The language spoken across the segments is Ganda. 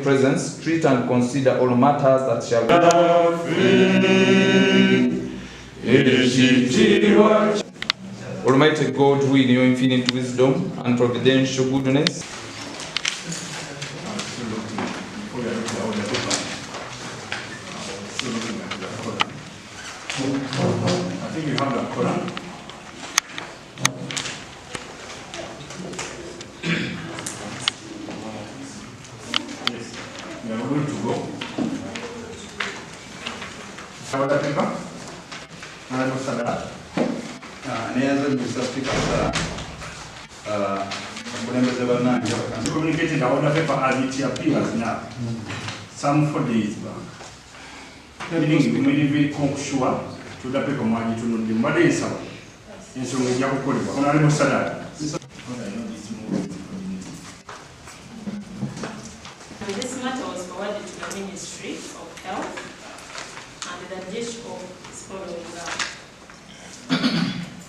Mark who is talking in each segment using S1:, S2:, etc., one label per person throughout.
S1: Presence, treat and consider all matters that shall be. Almighty God, who in your infinite wisdom and providential goodness,
S2: I think you have that Quran. Yes, we are going to go. What are you doing? I was sad. Communicated our paper as it appears now. Some 4 days back. Meaning immediately sure to the paper money to know the money is out. And so we have to put on salad.
S3: This matter was forwarded to the Ministry of Health and the dish is following that.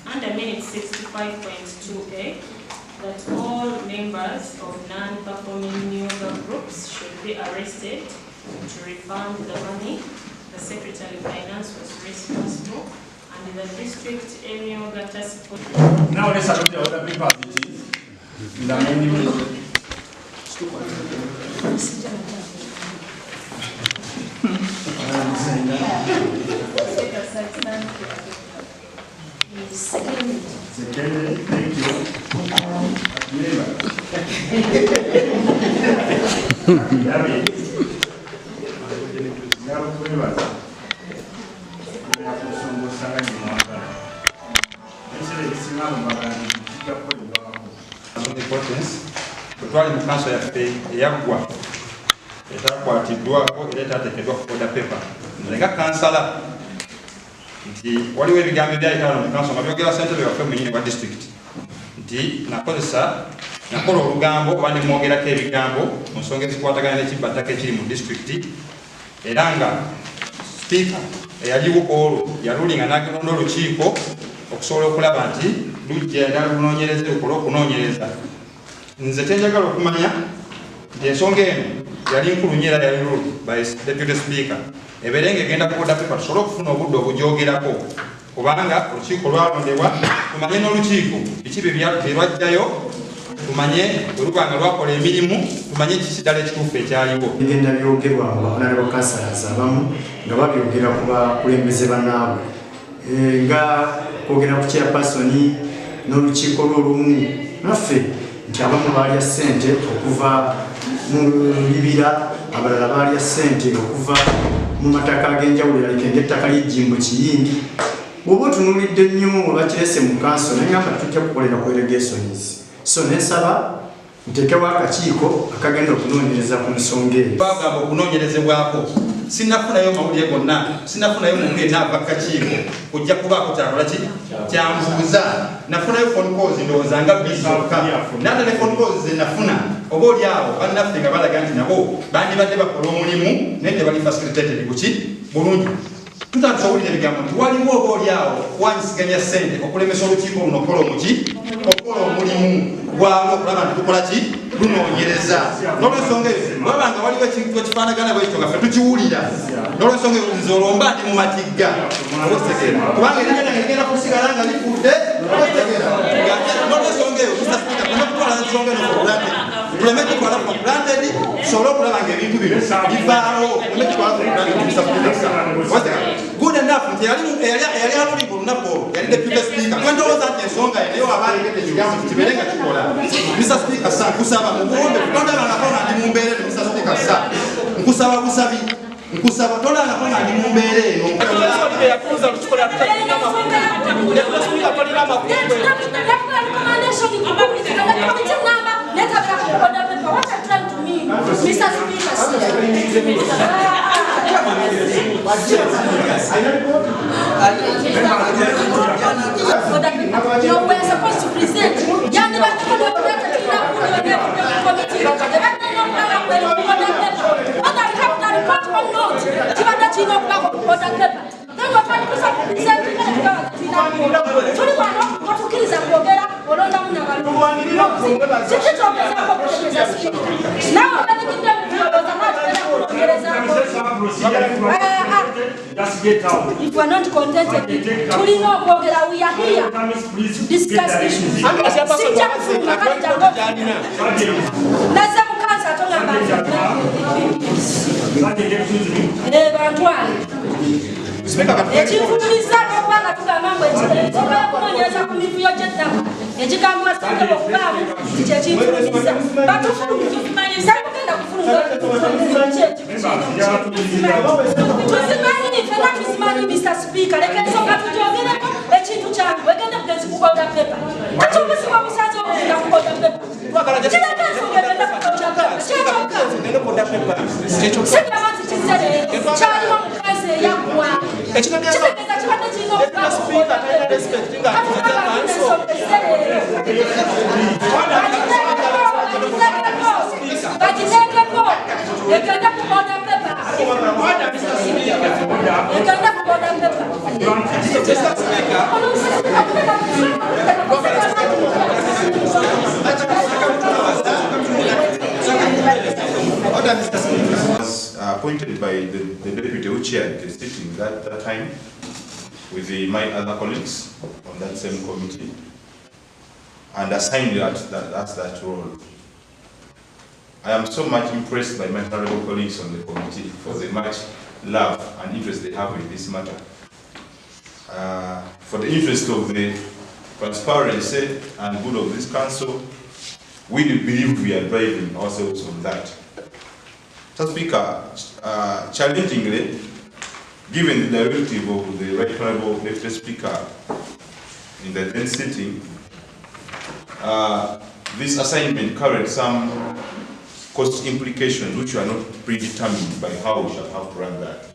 S3: Under minute 65.2a, that all members of non-performing yoga groups should be arrested to refund the money. The Secretary of Finance was responsible, and the district yoga task force.
S2: Now let's look at the other papers it is. In the menu. Second, thank you.
S4: Twali mu Kanso yaffe eyaggwa etakwatiddwako era etateekeddwa ku boda pepa nze nga kansala nti waliwo ebigambo ebyayitaano mu Kanso nga byogera ssentebe waffe munyini wa disitulikiti nti nakola olugambo oba ne mwogerako ebigambo mu nsonga ezikwatagana n'ekibba ttaka ekiri mu disitulikiti era nga sipiika eyaliwo olwo yalulinga n'agenonda olukiiko okusobola okulaba nti lujja era lunoonyereze lukole okunoonyereza. Nze kyenjagala okumanya nti ensonga eno yali nkulu nnyo era yali ruled by Deputy Speaker ebeere ng'egenda ku boda pepa tusobole okufuna obudde obugyogerako kubanga olukiiko lwalondebwa tumanye n'olukiiko biki bye lwajjayo tumanye bwe luba nga lwakola emirimu tumanye kiki ddala ekituufu ekyaliwo.
S5: Bigenda byogerwa mu Honorable Councillors abamu nga babyogera ku bakulembeze bannaabwe nga kwogera ku chairperson n'olukiiko lw'olumu naffe nti abamu baalya ssente okuva mu bibira abalala baalya ssente okuva mu mataka ag'enjawulo eralikenga ettaka ly'ejjimbo kiyindi. Bw'oba otunuulidde nnyo olwakirese mu Kanso nengamba tujja kukolera ku allegations so nensaba nteekewo akakiiko akagenda okunoonyereza ku nsonga eyo.
S4: Bagamba okunoonyerezebwako sinnafunayo mawulire gonna sinnafunayo muntu yenna ava kakiiko kujja kubaako kyakola ki kyambuuza. Nafunayo phone calls ndowooza nga bizokka nate ne phone calls ze nafuna oba oli awo bannaffe nga balaga nti nabo bandibadde bakola omulimu naye tebali facilitated buki bulungi. Tutandise owulira ebigambo nti waliwo oba oli awo wanyisiganya ssente okulemesa olukiiko luno okukola omuki okukola omulimu gwalwo okulaba nti tukola ki lunoonyereza. N'olwensonga eyo wabanga waliwo ekintu ekifaanagana bwekityo nga ffe tukiwulira n'olwensonga eyo nze olwomba ndi mu matigga kubanga erinnya lyange ligenda kusigala nga lifudde n'olwensonga eyo tusasika tuleme kutwala ensonga eno for granted tuleme kutwala for granted tusobole okulaba nga ebintu bino bivaawo tuleme kutwala for granted good enough nti yali aluli ku lunaku yali deputy speaker kwendowooza nti ensonga eyo abaaleeta ekigambo kibeere nga kikola Mr. Speaker sa nkusaba mubuwombe tondabangako nga ndi mu mbeera eno Mr. Speaker sa nkusaba busabi nkusaba tondabangako nga ndi mu mbeera eno
S6: No, we're supposed to present. If we are not contented, we are here to discuss issues. Mr. Speaker,
S7: was appointed by the deputy who chaired the sitting that time with my other colleagues on that same committee and assigned that role. I am so much impressed by my honorable colleagues on the committee for the much love and interest they have in this matter. For the interest of the transparency and good of this council, we do believe we are driving ourselves on that. Mr. Speaker, challengingly, given the directive of the Right Honorable Deputy Speaker in the then sitting, this assignment carried some cost implications which are not predetermined by how we shall have to run that.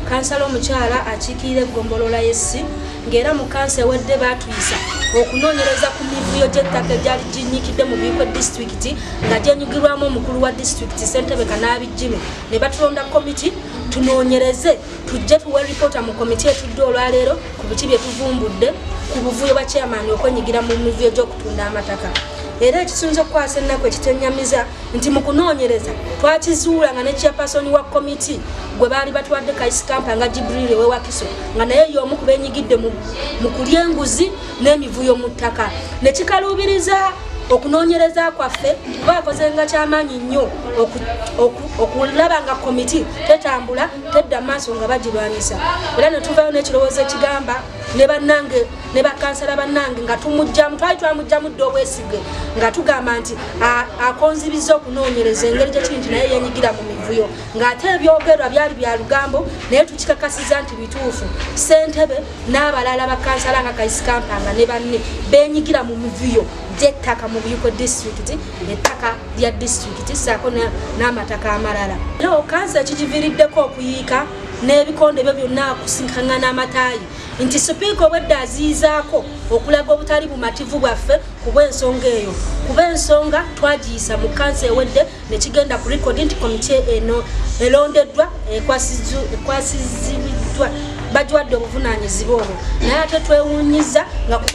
S7: Kansala omukyala akiikirira eggombolola y'essi ng'era mu kansa ewedde baatuyisa okunoonyereza ku mivuyo gy'ettaka egyali ginnyikidde mu Buikwe disitulikiti nga gyenyugirwamu omukulu wa disitulikiti Ssentebe Kanaabijjime ne batulonda komiti tunoonyereze tujje tuwe ripoota mu komiti etudde olwaleero ku biki bye tuvumbudde ku buvuyo bwa chairman okwenyigira mu mivuyo gy'okutunda amataka.
S6: era ekisinza okukwasa ennaku ekitenyamiza nti mu kunoonyereza twakizuula nga ne chairperson wa komiti gwe baali batwadde kaisikampa nga Jibril Wewakiso nga naye y'omu ku beenyigidde mu kulya enguzi n'emivuyo mu ttaka ne kikaluubiriza okunoonyereza kwaffe bakozenga kyamaanyi nnyo okulaba nga komiti tetambula tedda maaso nga bagirwanisa era ne tuvayo n'ekirowoozo ekigamba ne bannange ne bakansala bannange nga twali twamugjamu dde obwesige nga tugamba nti akonzibiza okunoonyereza engeri gyekiri nti naye yenyigira mu mivuyo ng'ate ebyogerwa byali bya lugambo naye tukikakasiza nti bituufu ssentebe n'abalala bakansala nga kaisikampanga ne banne beenyigira mu mivuyo gy'ettaka mu Buikwe district ettaka lya district ssaako n'amataka amalala era kansa ekigiviiriddeko okuyiika n'ebikonde ebyo byonna akusinkangana amataayi nti sipiika obwedda aziyizaako okulaga obutali bumativu bwaffe ku bw'ensonga eyo kuba ensonga twagiyisa mu kansa ewedde ne kigenda ku rekodi nti komiti eno elondeddwa ekwasizibiddwa bagiwadde obuvunaanyizibwa obwo naye ate twewuunyiza nga ku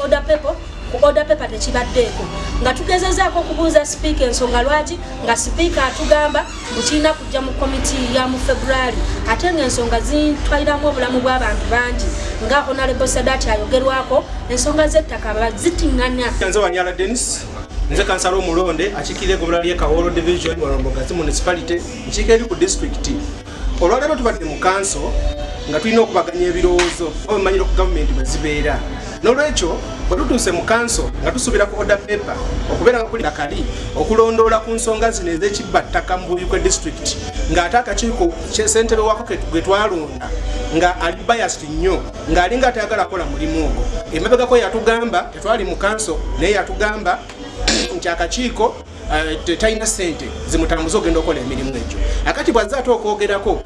S6: order paper tekibaddeeko nga tugezezaako okubuuza sipiika ensonga lwaki nga sipiika atugamba mukirina kujja mu komiti ya mu February ate ng'ensonga zitwaliramu obulamu bw'abantu bangi nga Honorable Sadati ayogerwako ensonga z'ettaka bazitiŋŋanya.
S8: Nze Wanyala Dennis nze kansala omulonde akiikirira eggomero ly'e Kawolo division Walombogazi municipality nkiika eri ku district. Olwaleero tubadde mu kanso nga tulina okubaganya ebirowoozo obimanyiro ku gavumenti bwe zibeera n'olwekyo bwe tutuuse mu kanso nga tusuubira ku order paper okubeera nga kuli nakali okulondoola ku nsonga zino ez'ekibba ttaka mu Buikwe district ng'ate akakiiko ssentebe wako gwe twalonda nga ali biased nnyo ng'alinga tayagala kola mulimu ogwo emabegako yatugamba tetwali mu kanso naye yatugamba nti akakiiko talina ssente zimutambuza ogenda okukola emirimu egyo akati bwazze ate okwogerako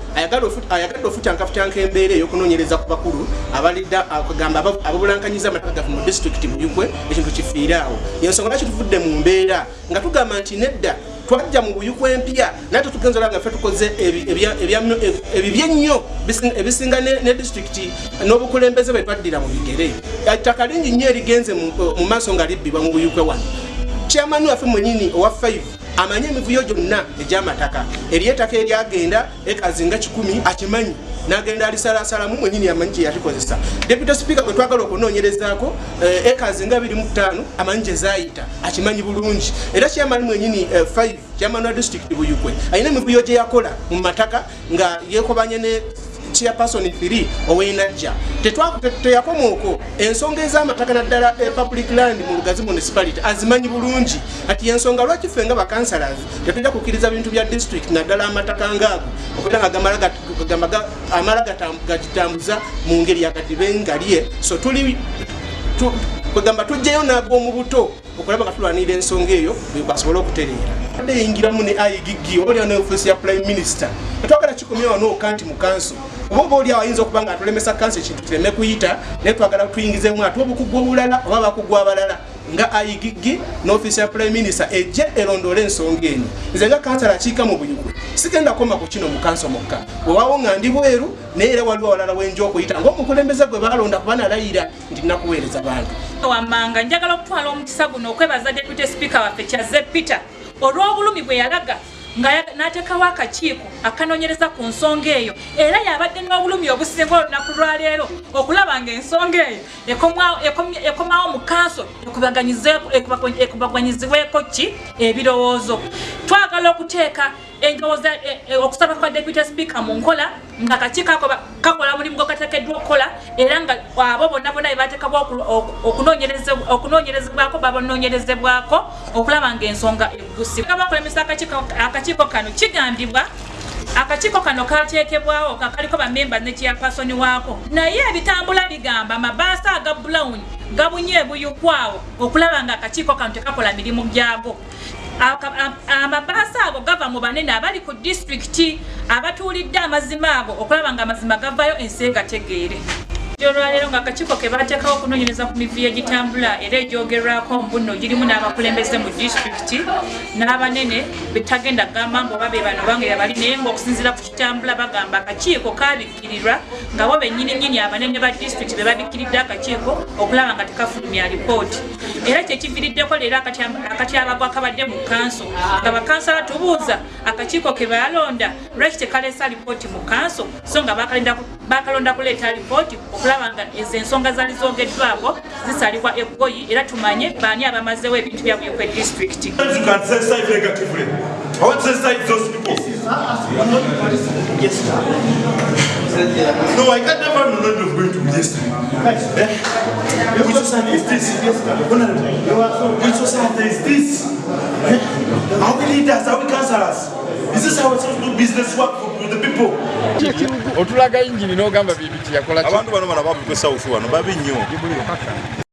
S8: ayagadde ofutyankafutanka embeera ey'okunoonyereza ku bakulu abalidda akugamba ababulankanyiza amataka gaffe mu disitulikiti mu Buikwe ekintu kifiiraawo ensonga lwaki tuvudde mu mbeera nga tugamba nti nedda twajja mu Buikwe empya naye tetugenza olaba nga ffe tukoze ebibi ennyo ebisinga ne disitulikiti n'obukulembeze bwe twaddira mu bigere ettaka lingi nnyo erigenze mu maaso nga libbibwa mu Buikwe wano chairman waffe mwenyini owa 5 amanye emivuyo gyonna egy'amataka ery'ettaka eryagenda ekazinga 10 akimanyi n'agenda alisalasalamu mwenyini amanyi kye yakikozesa deputy speaker gwe twagala okunoonyerezaako ekazinga 25 amanyi gye zaayita akimanyi bulungi era chairman mwenyini 5 chairman wa district Buikwe alina emivuyo gye yakola mu mataka nga yeekobanye ne chairperson 3 ow'enajja teyakoma okwo ensonga ez'amataka naddala public land mu Lugazi municipality azimanyi bulungi ati ensonga lwaki ffe nga bakansalas tetujja kukkiriza bintu bya district naddala amataka ngaago okubeera nga amala gagitambuza mu ngeri yakadibengalye so kwegamba tujjayo n'ag'omu buto okulaba nga tulwanirira ensonga eyo basobole okutereera adde yingiramu ne ayigigi obaolyawo ne office ya prime minister twagala kikomye wano okanti mu kanso oba oliawo ayinza okuba nga atulemesa kanso ekintu kireme kuyita naye twagala tuyingizemu ate obukugu obulala oba bakugu abalala nga ayigigi n'office ya prime minister ejje erondoole ensonga eno nze nga kansala akiika mu Buikwe sigenda koma ku kino mu kanso mokka wewawo nga ndi bweru naye era waliwo awalala wenja okuyita ng'omukulembeze gwe baalonda kuba nalayira nti nnakuweereza bantu
S9: wammanga njagala okutwala omukisa guno okwebaza deputy speaker waffe Kyazze Peter olw'obulumi bwe yalaga nga n'ateekawo akakiiko akanoonyereza ku nsonga eyo era yabadde n'obulumi obusinga olunaku lwaleero okulaba ng'ensonga eyo ekomawo mu kanso ekubaganyizibweko ki ebirowoozo twagala okuteeka endowooza okusaba kwa deputy speaker mu nkola nga akakiiko ako kakola mulimu gwakateekeddwa okukola era nga abo bonna bebateekabwa okunoonyerezebwako babanoonyerezebwako okulaba ng'ensonga eggusibwa bakulemesa akakiiko kano kigambibwa akakiiko kano kateekebwawo kaliko bamemba ne chairperson waako naye ebitambula bigamba amabaasa aga Brown gabunye ebuyukwawo okulaba nga akakiiko kano tekakola mirimu gyago amabaasa ago gava mu banene abali ku disitulikiti abatuulidde amazima ago okulaba nga amazima gavayo ensi egategeere olwaleero ng'akakiiko ke baateekawo okunoonyereza ku mivuyo egitambula era egyogerwako mu bunno girimu n'abakulembeze mu disitulikiti n'abanene betagenda kugamba mbu oba be bano bangera bali naye ng'okusinziira ku kitambula bagamba akakiiko kaabikkirirwa nga bo bennyininyini abanene ba disitulikiti be babikkiridde akakiiko okulaba nga tekafulumya alipooti era kyekiviiriddeko leero akatyabagwa kabadde mu kanso nga bakansala tubuuza akakiiko ke baalonda lwaki tekaleesa alipooti mu kanso so nga bakalonda kuleeta alipooti okulaba nga ezo ensonga zaali zoogeddwako zisalibwa eggoyi era tumanye baani abamazewo ebintu bya Buikwe disitulikiti.
S10: No, I can't never know of going to this. Which society is this? Which society is this? Are we leaders? Are we councillors? Is this how we're supposed to do business work for the people?
S1: Otulaga engine no gamba bibi yakola.
S7: Abantu bano bana babu kwesa ufuwa no babi nnyo.